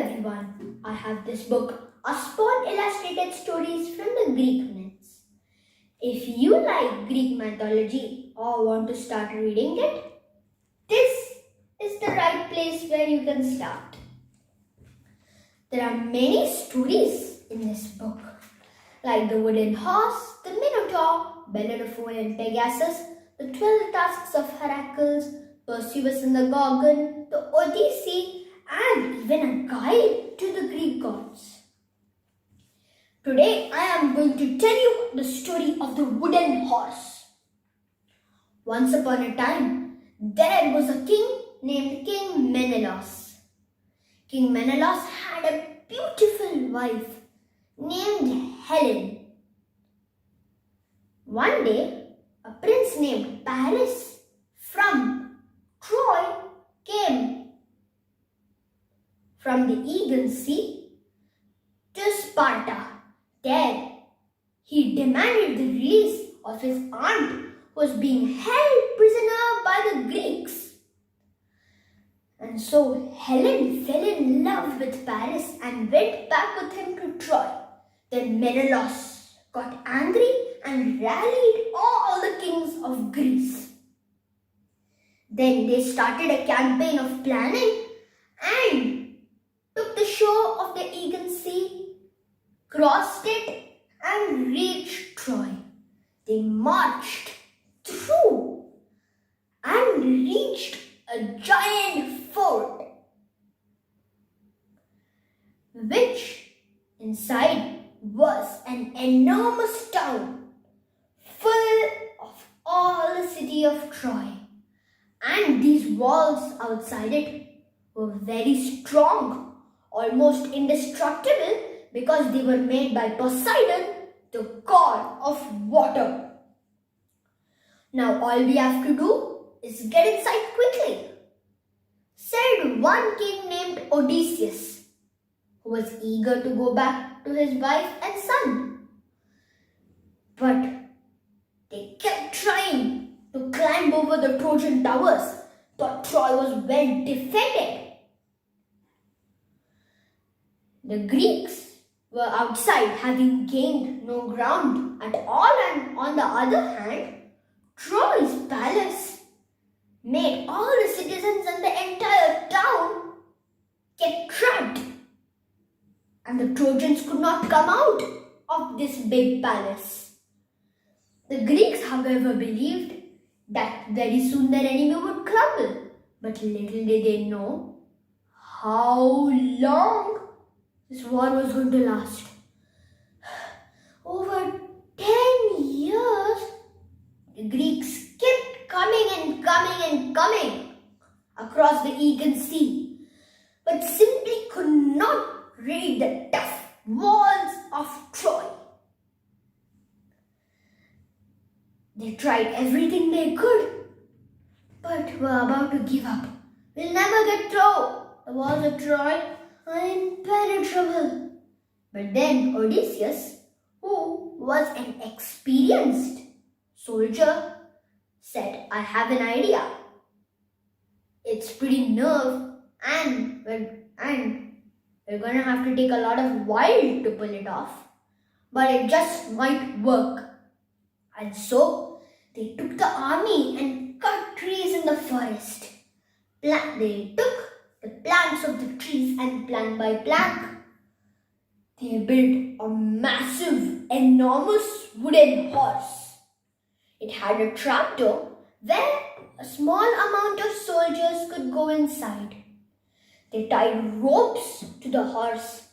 everyone, I have this book, A Small Illustrated Stories from the Greek Myths. If you like Greek mythology or want to start reading it, this is the right place where you can start. There are many stories in this book, like the wooden horse, the Minotaur, Bellerophon and Pegasus, the 12 tasks of Heracles, Perseus and the Gorgon, the Odyssey, and even a guide to the Greek gods. Today I am going to tell you the story of the wooden horse. Once upon a time, there was a king named King Menelus. King Menelus had a beautiful wife named Helen. One day, a prince named Paris from Troy came from the Aegean Sea to Sparta. There, he demanded the release of his aunt who was being held prisoner by the Greeks. And so Helen fell in love with Paris and went back with him to Troy. Then Menelaus got angry and rallied all the kings of Greece. Then they started a campaign of planning and took the shore of the Aegean Sea, crossed it and reached Troy. They marched through and reached a giant fort, which inside was an enormous town full of all the city of Troy. And these walls outside it were very strong, almost indestructible, because they were made by Poseidon, the god of water. Now all we have to do is get inside quickly, said one king named Odysseus, who was eager to go back to his wife and son. But they kept trying to climb over the Trojan towers, but Troy was well defended. The Greeks were outside, having gained no ground at all, and on the other hand, Troy's palace made all the citizens and the entire town get trapped, and the Trojans could not come out of this big palace. The Greeks, however, believed that very soon their enemy would crumble, but little did they know how long this war was going to last. Over 10 years, the Greeks kept coming across the Aegean Sea, but simply could not raid the tough walls of Troy. They tried everything they could, but were about to give up. We'll never get through the walls of Troy are impenetrable. But then Odysseus, who was an experienced soldier, said, I have an idea. It's pretty nerve and we're going to have to take a lot of while to pull it off. But it just might work. And so they took the army and cut trees in the forest. They took the planks of the trees and plank by plank, they built a massive, enormous wooden horse. It had a trapdoor where a small amount of soldiers could go inside. They tied ropes to the horse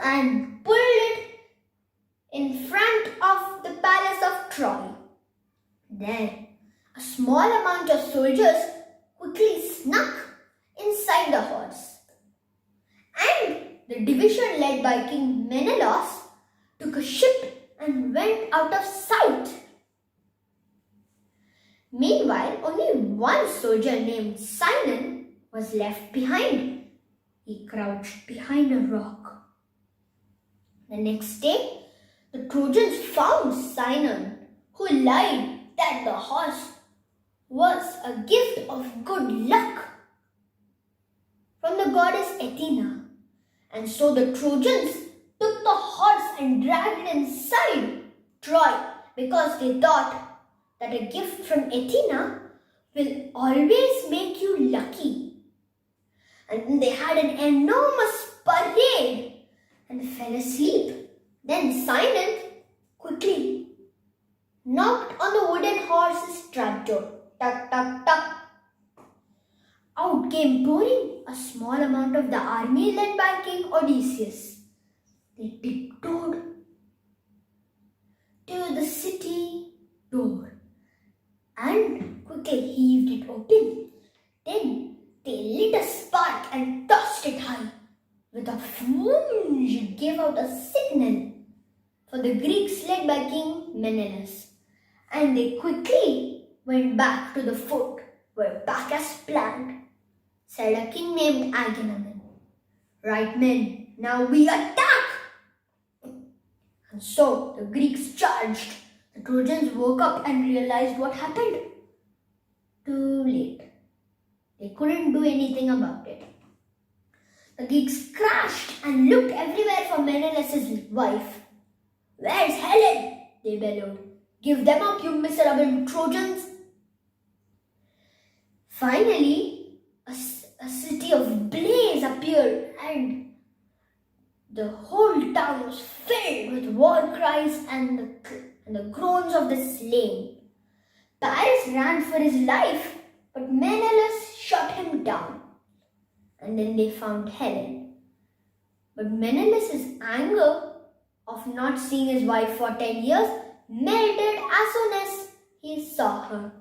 and pulled it in front of the palace of Troy. There, a small amount of soldiers quickly snuck inside the horse, and the division led by King Menelus took a ship and went out of sight. Meanwhile, only one soldier named Sinon was left behind. He crouched behind a rock. The next day, the Trojans found Sinon, who lied that the horse was a gift of good luck. Athena. And so the Trojans took the horse and dragged it inside Troy because they thought that a gift from Athena will always make you lucky. And they had an enormous parade and fell asleep. Then Simon quickly knocked on the wooden horse's trapdoor. Tuck, tuck, tuck. Out came pouring a small amount of the army led by King Odysseus. They tiptoed to the city door and quickly heaved it open. Then they lit a spark and tossed it high. With a whoosh, it gave out a signal for the Greeks led by King Menelus. And they quickly went back to the fort, were back as planned, said a king named Agamemnon. Right, men, now we attack! And so the Greeks charged. The Trojans woke up and realized what happened. Too late. They couldn't do anything about it. The Greeks crashed and looked everywhere for Menelus' wife. Where's Helen? They bellowed. Give them up, you miserable Trojans. Finally, a city of blaze appeared and the whole town was filled with war cries and the groans of the slain. Paris ran for his life, but Menelus shot him down. And then they found Helen. But Menelus' anger of not seeing his wife for 10 years melted as soon as he saw her.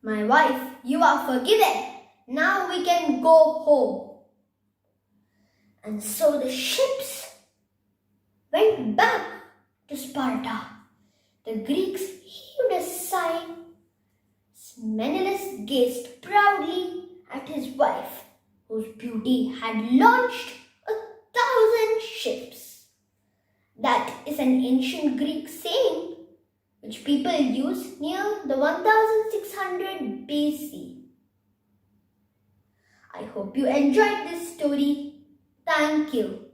My wife, you are forgiven. Now we can go home. And so the ships went back to Sparta. The Greeks heaved a sigh. Menelus gazed proudly at his wife, whose beauty had launched 1,000 ships. That is an ancient Greek saying which people use near the 1600 BC. I hope you enjoyed this story. Thank you.